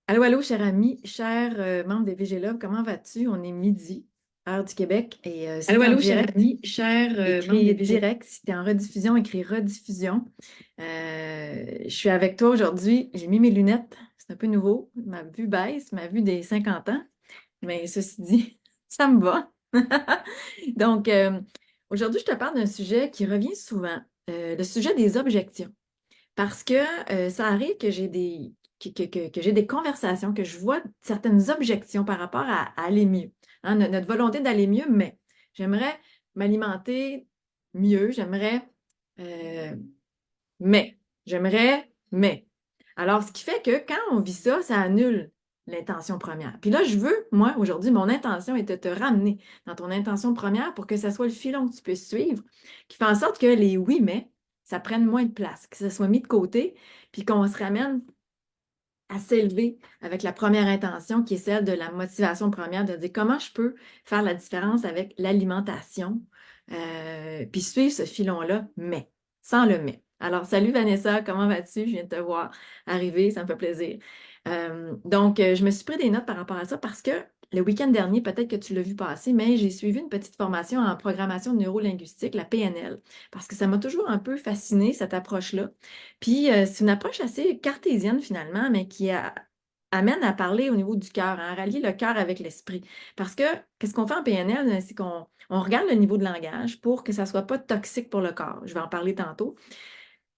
Allô, allô, cher ami, cher membre des VG Love, comment vas-tu? On est midi, heure du Québec, et si Allô, t'es en allô, cher direct, ami, cher membre des écris VG. direct. Si t'es en rediffusion, écris rediffusion. Je suis avec toi aujourd'hui. J'ai mis mes lunettes, c'est un peu nouveau. Ma vue baisse, ma vue des 50 ans, mais ceci dit, ça me va. Donc, aujourd'hui, je te parle d'un sujet qui revient souvent, le sujet des objections. Parce que ça arrive que j'ai que j'ai des conversations, que je vois certaines objections par rapport à aller mieux. Hein, notre volonté d'aller mieux, mais j'aimerais m'alimenter mieux, euh, mais, mais. Alors, ce qui fait que quand on vit ça, ça annule l'intention première. Puis là, je veux, moi, aujourd'hui, mon intention est de te ramener dans ton intention première pour que ça soit le filon que tu puisses suivre, qui fait en sorte que les oui, mais, ça prenne moins de place, que ça soit mis de côté, puis qu'on se ramène à s'élever avec la première intention qui est celle de la motivation première, de dire comment je peux faire la différence avec l'alimentation, puis suivre ce filon-là, mais, sans le mais. Alors, salut Vanessa, comment vas-tu? Je viens de te voir arriver, ça me fait plaisir. Je me suis pris des notes par rapport à ça parce que le week-end dernier, peut-être que tu l'as vu passer, mais j'ai suivi une petite formation en programmation neurolinguistique, la PNL, parce que ça m'a toujours un peu fasciné, cette approche-là. Puis, c'est une approche assez cartésienne finalement, mais amène à parler au niveau du cœur, hein, à rallier le cœur avec l'esprit. Parce que, qu'est-ce qu'on fait en PNL? C'est qu'on regarde le niveau de langage pour que ça ne soit pas toxique pour le corps. Je vais en parler tantôt,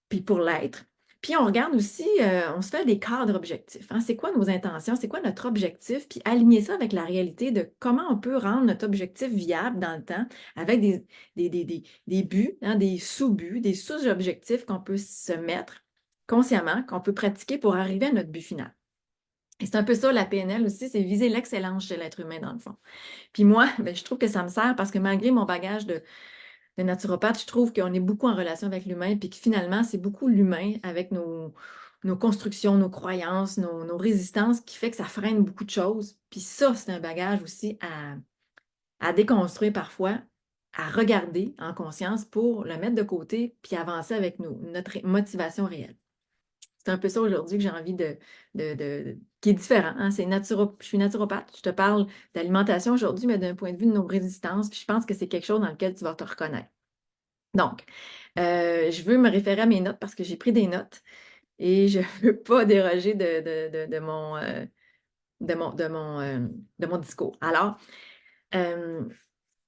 puis pour l'être. Puis on regarde aussi, on se fait des cadres objectifs, hein. C'est quoi nos intentions? C'est quoi notre objectif? Puis aligner ça avec la réalité de comment on peut rendre notre objectif viable dans le temps avec des buts, hein, des sous-buts, des sous-objectifs qu'on peut se mettre consciemment, qu'on peut pratiquer pour arriver à notre but final. Et c'est un peu ça, la PNL aussi, c'est viser l'excellence chez l'être humain, dans le fond. Puis moi, ben, je trouve que ça me sert parce que malgré mon bagage de naturopathe, je trouve qu'on est beaucoup en relation avec l'humain, puis que finalement, c'est beaucoup l'humain avec nos constructions, nos croyances, nos résistances qui fait que ça freine beaucoup de choses. Puis ça, c'est un bagage aussi à déconstruire parfois, à regarder en conscience pour le mettre de côté, puis avancer avec notre motivation réelle. C'est un peu ça aujourd'hui que j'ai envie qui est différent, hein. Je suis naturopathe, je te parle d'alimentation aujourd'hui, mais d'un point de vue de nos résistances, puis je pense que c'est quelque chose dans lequel tu vas te reconnaître. Donc, je veux me référer à mes notes parce que j'ai pris des notes et je ne veux pas déroger de mon discours. Alors, euh,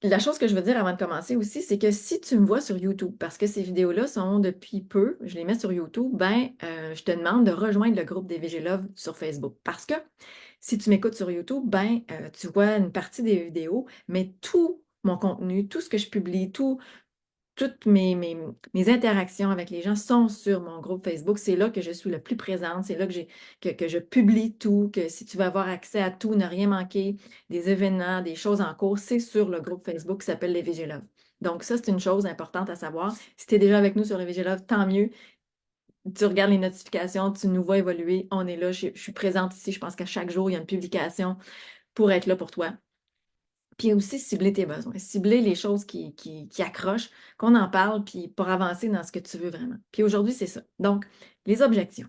la chose que je veux dire avant de commencer aussi, c'est que si tu me vois sur YouTube, parce que ces vidéos-là sont depuis peu, je les mets sur YouTube, je te demande de rejoindre le groupe des VG Love sur Facebook. Parce que si tu m'écoutes sur YouTube, tu vois une partie des vidéos, mais tout mon contenu, tout ce que je publie, toutes mes interactions avec les gens sont sur mon groupe Facebook. C'est là que je suis le plus présente. C'est là que je publie tout, que si tu veux avoir accès à tout, ne rien manquer, des événements, des choses en cours, c'est sur le groupe Facebook qui s'appelle les VG Love. Donc, ça, c'est une chose importante à savoir. Si tu es déjà avec nous sur les VG Love, tant mieux. Tu regardes les notifications, tu nous vois évoluer. On est là. Je suis présente ici. Je pense qu'à chaque jour, il y a une publication pour être là pour toi. Puis aussi cibler tes besoins, cibler les choses qui accrochent, qu'on en parle, puis pour avancer dans ce que tu veux vraiment. Puis aujourd'hui, c'est ça. Donc, les objections.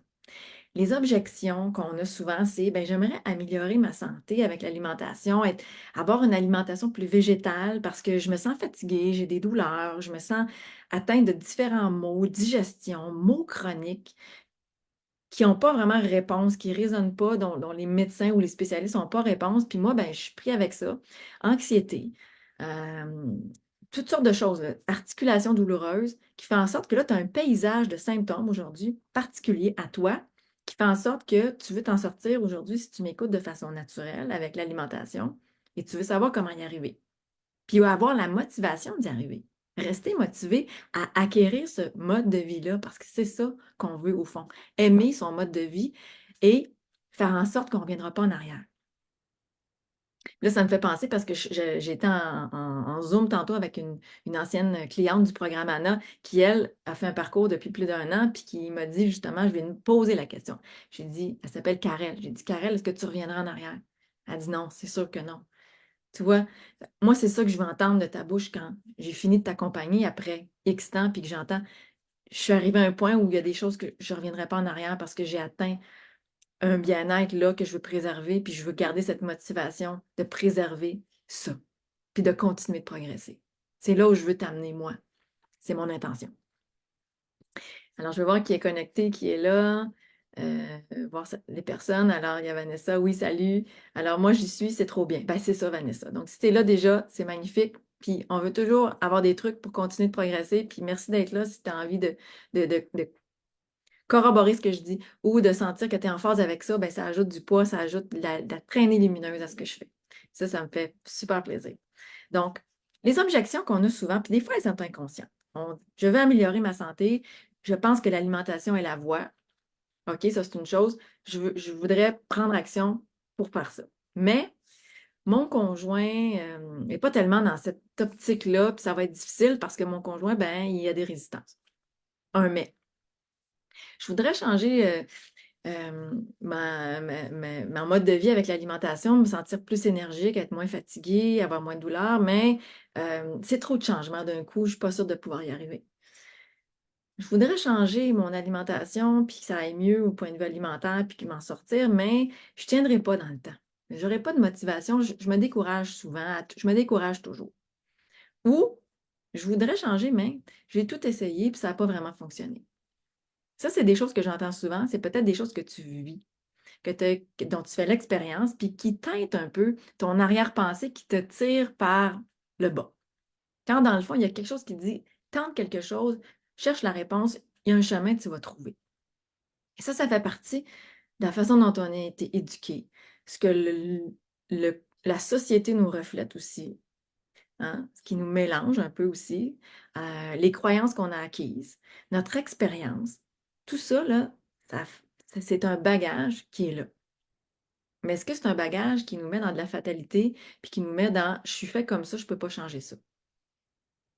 Les objections qu'on a souvent, c'est ben, j'aimerais améliorer ma santé avec l'alimentation, avoir une alimentation plus végétale parce que je me sens fatiguée, j'ai des douleurs, je me sens atteinte de différents maux, digestion, maux chroniques qui n'ont pas vraiment réponse, qui ne résonnent pas, dont les médecins ou les spécialistes n'ont pas réponse. Puis moi, ben, je suis pris avec ça. Anxiété, euh, toutes sortes de choses, là. Articulation douloureuse, qui fait en sorte que là, tu as un paysage de symptômes aujourd'hui particulier à toi, qui fait en sorte que tu veux t'en sortir aujourd'hui si tu m'écoutes de façon naturelle avec l'alimentation et tu veux savoir comment y arriver. Puis avoir la motivation d'y arriver. Rester motivé à acquérir ce mode de vie-là, parce que c'est ça qu'on veut au fond. Aimer son mode de vie et faire en sorte qu'on ne reviendra pas en arrière. Là, ça me fait penser parce que j'étais en Zoom tantôt avec une ancienne cliente du programme ANA qui, elle, a fait un parcours depuis plus d'un an, puis qui m'a dit justement, je vais me poser la question. J'ai dit, elle s'appelle Karel. J'ai dit, Karel, est-ce que tu reviendras en arrière? Elle a dit non, c'est sûr que non. Tu vois, moi, c'est ça que je veux entendre de ta bouche quand j'ai fini de t'accompagner après X temps, puis que j'entends, je suis arrivée à un point où il y a des choses que je ne reviendrai pas en arrière parce que j'ai atteint un bien-être là que je veux préserver, puis je veux garder cette motivation de préserver ça, puis de continuer de progresser. C'est là où je veux t'amener, moi. C'est mon intention. Alors, je vais voir qui est connecté, qui est là, voir les personnes. Alors, il y a Vanessa. Oui, salut. Alors, moi, j'y suis, c'est trop bien. Ben, c'est ça, Vanessa. Donc, si tu es là déjà, c'est magnifique. Puis, on veut toujours avoir des trucs pour continuer de progresser. Puis, merci d'être là si tu as envie de corroborer ce que je dis ou de sentir que tu es en phase avec ça, ben, ça ajoute du poids, ça ajoute de la traînée lumineuse à ce que je fais. Ça me fait super plaisir. Donc, les objections qu'on a souvent, puis des fois, elles sont inconscientes. Je veux améliorer ma santé, je pense que l'alimentation est la voie. OK, ça, c'est une chose. Je voudrais prendre action pour faire ça. Mais mon conjoint n'est pas tellement dans cette optique-là, puis ça va être difficile parce que mon conjoint, ben, il a des résistances. Un mais. Je voudrais changer mon mode de vie avec l'alimentation, me sentir plus énergique, être moins fatiguée, avoir moins de douleur, mais c'est trop de changements d'un coup, je ne suis pas sûre de pouvoir y arriver. Je voudrais changer mon alimentation, puis que ça aille mieux au point de vue alimentaire, puis m'en sortir, mais je ne tiendrai pas dans le temps. Je n'aurai pas de motivation, je me décourage souvent, je me décourage toujours. Ou je voudrais changer, mais j'ai tout essayé, puis ça n'a pas vraiment fonctionné. Ça, c'est des choses que j'entends souvent, c'est peut-être des choses que tu vis, dont tu fais l'expérience, puis qui teintent un peu ton arrière-pensée, qui te tire par le bas. Quand dans le fond, il y a quelque chose qui dit, tente quelque chose, cherche la réponse, il y a un chemin que tu vas trouver. Et ça fait partie de la façon dont on a été éduqué, ce que la société nous reflète aussi, hein, ce qui nous mélange un peu aussi, les croyances qu'on a acquises, notre expérience. Tout ça, là, c'est un bagage qui est là. Mais est-ce que c'est un bagage qui nous met dans de la fatalité, puis qui nous met dans je suis fait comme ça, je ne peux pas changer ça?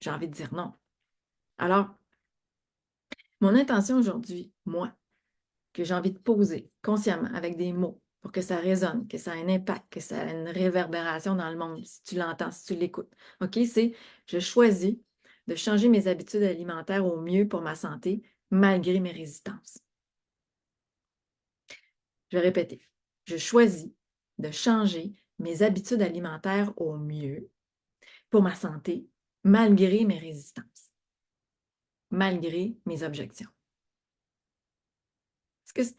J'ai envie de dire non. Alors, mon intention aujourd'hui, moi, que j'ai envie de poser consciemment avec des mots pour que ça résonne, que ça ait un impact, que ça ait une réverbération dans le monde, si tu l'entends, si tu l'écoutes. OK? C'est je choisis de changer mes habitudes alimentaires au mieux pour ma santé, malgré mes résistances. Je vais répéter. Je choisis de changer mes habitudes alimentaires au mieux pour ma santé, malgré mes résistances, malgré mes objections. Parce que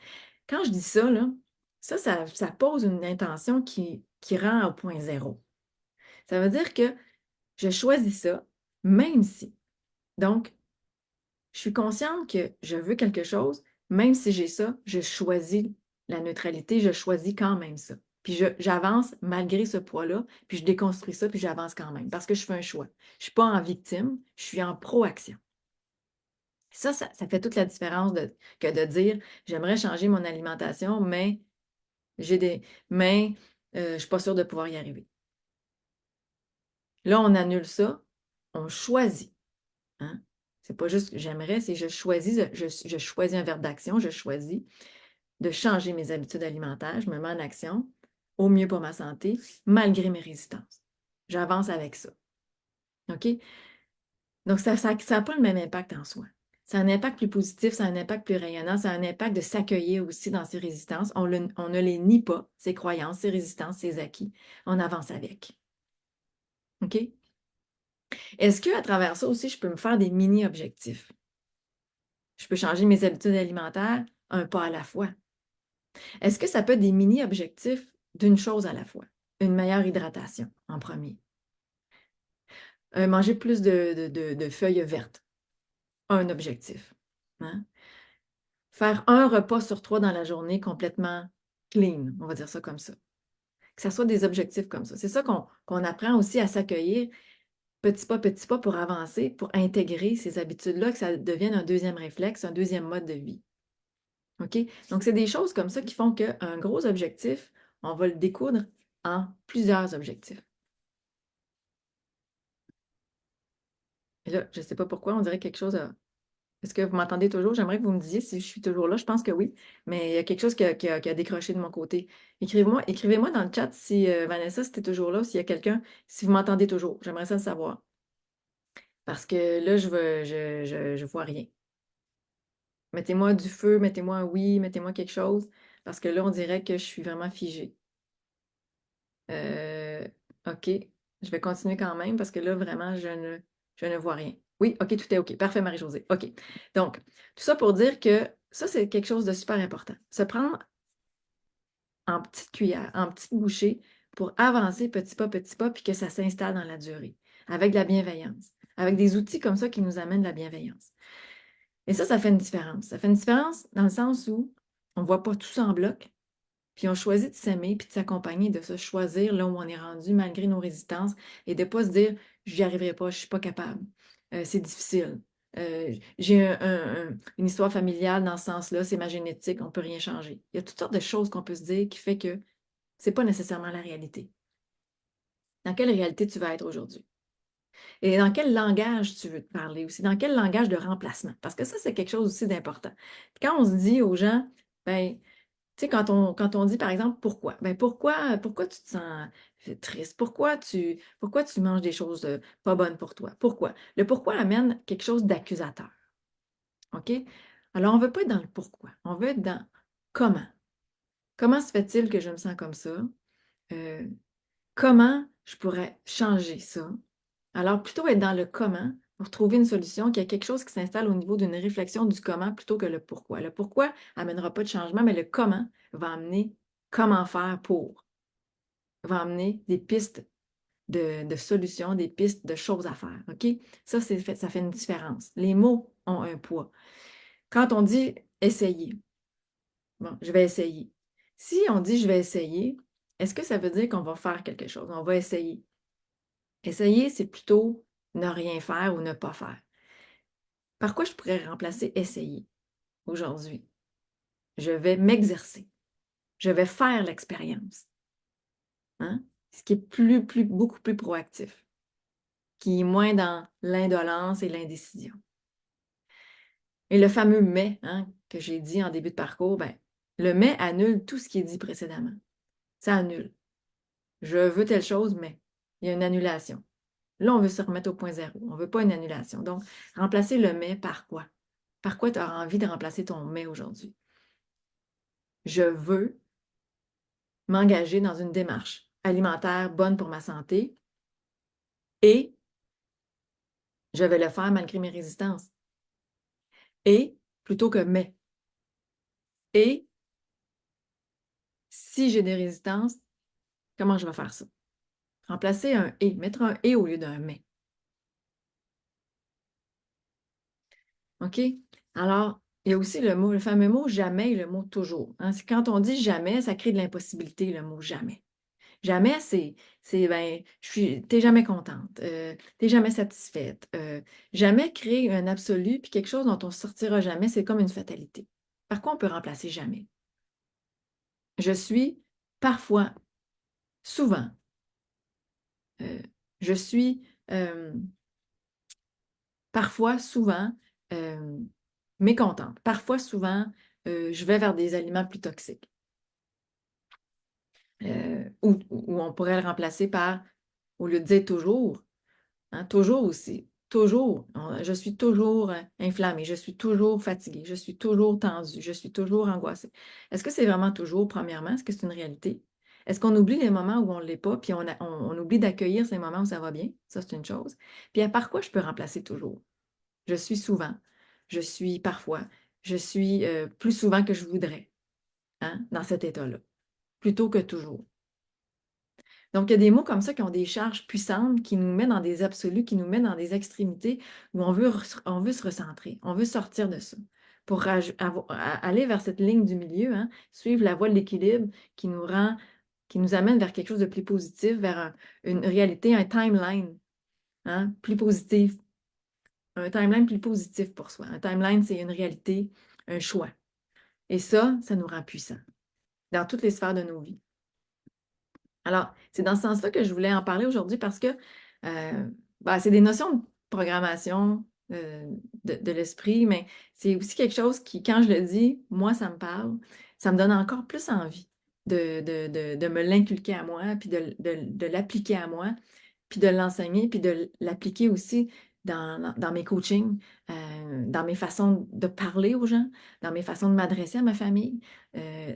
quand je dis ça, là, ça pose une intention qui rend au point zéro. Ça veut dire que je choisis ça, même si. Donc, je suis consciente que je veux quelque chose, même si j'ai ça, je choisis la neutralité, je choisis quand même ça. Puis j'avance malgré ce poids-là, puis je déconstruis ça, puis j'avance quand même, parce que je fais un choix. Je ne suis pas en victime, je suis en proaction. Ça fait toute la différence que de dire j'aimerais changer mon alimentation, mais je ne suis pas sûre de pouvoir y arriver. Là, on annule ça, on choisit. Hein? C'est pas juste que j'aimerais, c'est je choisis, je choisis un verbe d'action, je choisis de changer mes habitudes alimentaires, je me mets en action au mieux pour ma santé, malgré mes résistances. J'avance avec ça. OK? Donc, ça n'a pas le même impact en soi. Ça a un impact plus positif, ça a un impact plus rayonnant, ça a un impact de s'accueillir aussi dans ses résistances. On ne les nie pas, ses croyances, ses résistances, ses acquis. On avance avec. OK? Est-ce qu'à travers ça aussi, je peux me faire des mini-objectifs? Je peux changer mes habitudes alimentaires un pas à la fois. Est-ce que ça peut être des mini-objectifs d'une chose à la fois? Une meilleure hydratation en premier. Manger plus de feuilles vertes. Un objectif. Hein? Faire un repas sur 3 dans la journée complètement clean, on va dire ça comme ça. Que ce soit des objectifs comme ça. C'est ça qu'on apprend aussi à s'accueillir petit pas pour avancer, pour intégrer ces habitudes-là, que ça devienne un deuxième réflexe, un deuxième mode de vie. OK? Donc, c'est des choses comme ça qui font qu'un gros objectif, on va le découdre en plusieurs objectifs. Et là, je ne sais pas pourquoi, on dirait quelque chose. Est-ce que vous m'entendez toujours? J'aimerais que vous me disiez si je suis toujours là. Je pense que oui, mais il y a quelque chose qui a décroché de mon côté. Écrivez-moi dans le chat si Vanessa, si tu es toujours là, s'il y a quelqu'un, si vous m'entendez toujours. J'aimerais ça le savoir. Parce que là, je vois rien. Mettez-moi du feu, mettez-moi un oui, mettez-moi quelque chose. parce que là, on dirait que je suis vraiment figée. OK, je vais continuer quand même parce que là, vraiment, je ne vois rien. Oui, OK, tout est OK. Parfait, Marie-Josée. OK. Donc, tout ça pour dire que ça, c'est quelque chose de super important. Se prendre en petites cuillères, en petites bouchées pour avancer petit pas, puis que ça s'installe dans la durée, avec de la bienveillance, avec des outils comme ça qui nous amènent de la bienveillance. Et ça fait une différence. Ça fait une différence dans le sens où on ne voit pas tout ça en bloc, puis on choisit de s'aimer, puis de s'accompagner, de se choisir là où on est rendu malgré nos résistances et de ne pas se dire j'y arriverai pas, je ne suis pas capable, c'est difficile. J'ai une histoire familiale dans ce sens-là, c'est ma génétique, on ne peut rien changer. Il y a toutes sortes de choses qu'on peut se dire qui fait que ce n'est pas nécessairement la réalité. Dans quelle réalité tu vas être aujourd'hui? Et dans quel langage tu veux te parler aussi? Dans quel langage de remplacement? Parce que ça, c'est quelque chose aussi d'important. Quand on se dit aux gens, ben, tu sais, quand on dit, par exemple, pourquoi? Ben, pourquoi tu te sens triste? Pourquoi tu manges des choses pas bonnes pour toi? Pourquoi? Le pourquoi amène quelque chose d'accusateur. OK? Alors, on ne veut pas être dans le pourquoi. On veut être dans comment. Comment se fait-il que je me sens comme ça? Euh, Comment je pourrais changer ça? Alors, plutôt être dans le comment pour trouver une solution, qu'il y a quelque chose qui s'installe au niveau d'une réflexion du comment plutôt que le pourquoi. Le pourquoi n'amènera pas de changement, mais le comment va amener comment faire pour, va amener des pistes de solutions, des pistes de choses à faire. OK? Ça fait une différence. Les mots ont un poids. Quand on dit essayer, bon, je vais essayer. Si on dit je vais essayer, est-ce que ça veut dire qu'on va faire quelque chose? On va essayer. Essayer, c'est plutôt ne rien faire ou ne pas faire. Par quoi je pourrais remplacer essayer aujourd'hui? Je vais m'exercer. Je vais faire l'expérience. Hein? Ce qui est beaucoup plus proactif, qui est moins dans l'indolence et l'indécision. Et le fameux mais hein, que j'ai dit en début de parcours, ben, le mais annule tout ce qui est dit précédemment. Ça annule. Je veux telle chose, mais il y a une annulation. Là, on veut se remettre au point zéro. On ne veut pas une annulation. Donc, remplacer le mais par quoi? Par quoi tu auras envie de remplacer ton mais aujourd'hui? Je veux m'engager dans une démarche alimentaire bonne pour ma santé et je vais le faire malgré mes résistances. Et plutôt que mais. Et si j'ai des résistances, comment je vais faire ça? Remplacer un et, mettre un et au lieu d'un mais. OK? Alors, il y a aussi le fameux mot jamais et le mot toujours. Hein? Quand on dit jamais, ça crée de l'impossibilité, le mot jamais. Jamais, ben, t'es jamais contente, t'es jamais satisfaite. Jamais créer un absolu, puis quelque chose dont on sortira jamais, c'est comme une fatalité. Par quoi on peut remplacer jamais? Je suis parfois, souvent, euh, je suis parfois, souvent, euh, mécontente. Parfois, souvent, je vais vers des aliments plus toxiques. Ou on pourrait le remplacer par, au lieu de dire toujours, hein, toujours aussi, toujours. Je suis toujours inflammée, je suis toujours fatiguée, je suis toujours tendue, je suis toujours angoissée. Est-ce que c'est vraiment toujours, premièrement? Est-ce que c'est une réalité? Est-ce qu'on oublie les moments où on ne l'est pas, puis on oublie d'accueillir ces moments où ça va bien? Ça, c'est une chose. Puis par quoi je peux remplacer toujours? Je suis souvent, je suis parfois, je suis plus souvent que je voudrais, hein, dans cet état-là, plutôt que toujours. Donc, il y a des mots comme ça qui ont des charges puissantes, qui nous mettent dans des absolus, qui nous mettent dans des extrémités où on veut se recentrer, on veut sortir de ça pour aller vers cette ligne du milieu, hein, suivre la voie de l'équilibre qui nous amène vers quelque chose de plus positif, vers une réalité, un timeline hein, plus positif, un timeline plus positif pour soi. Un timeline, c'est une réalité, un choix. Et ça nous rend puissants dans toutes les sphères de nos vies. Alors, c'est dans ce sens-là que je voulais en parler aujourd'hui parce que c'est des notions de programmation de l'esprit, mais c'est aussi quelque chose qui, quand je le dis, moi, ça me parle, ça me donne encore plus envie de me l'inculquer à moi, puis de l'appliquer à moi, puis de l'enseigner, puis de l'appliquer aussi dans mes coachings, dans mes façons de parler aux gens, dans mes façons de m'adresser à ma famille,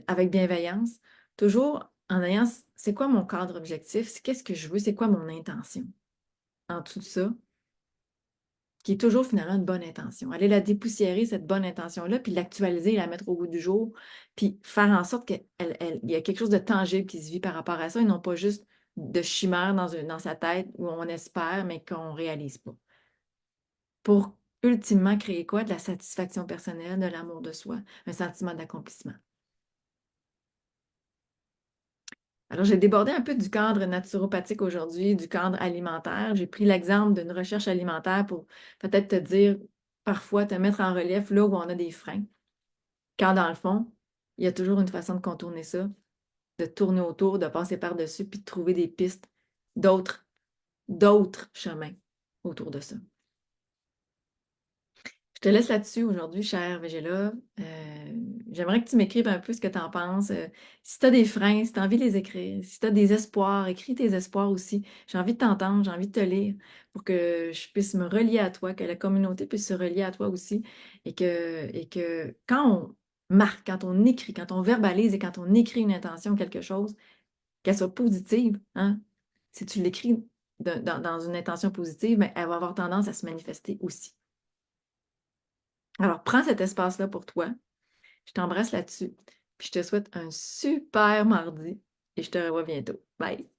avec bienveillance, toujours en ayant, c'est quoi mon cadre objectif, qu'est-ce que je veux, c'est quoi mon intention en tout ça, qui est toujours finalement une bonne intention. Aller la dépoussiérer, cette bonne intention-là, puis l'actualiser, la mettre au goût du jour, puis faire en sorte qu'il y a quelque chose de tangible qui se vit par rapport à ça, et non pas juste de chimère dans sa tête où on espère, mais qu'on ne réalise pas. Pour ultimement créer quoi? De la satisfaction personnelle, de l'amour de soi, un sentiment d'accomplissement. Alors, j'ai débordé un peu du cadre naturopathique aujourd'hui, du cadre alimentaire. J'ai pris l'exemple d'une recherche alimentaire pour peut-être te dire, parfois, te mettre en relief là où on a des freins. Quand dans le fond, il y a toujours une façon de contourner ça, de tourner autour, de passer par-dessus, puis de trouver des pistes, d'autres, d'autres chemins autour de ça. Je te laisse là-dessus aujourd'hui, cher Végéla. J'aimerais que tu m'écrives un peu ce que tu en penses. Si tu as des freins, si tu as envie de les écrire, si tu as des espoirs, écris tes espoirs aussi. J'ai envie de t'entendre, j'ai envie de te lire pour que je puisse me relier à toi, que la communauté puisse se relier à toi aussi et que quand on marque, quand on écrit, quand on verbalise et quand on écrit une intention, quelque chose, qu'elle soit positive, hein? Si tu l'écris dans une intention positive, mais elle va avoir tendance à se manifester aussi. Alors, prends cet espace-là pour toi. Je t'embrasse là-dessus. Puis je te souhaite un super mardi et je te revois bientôt. Bye!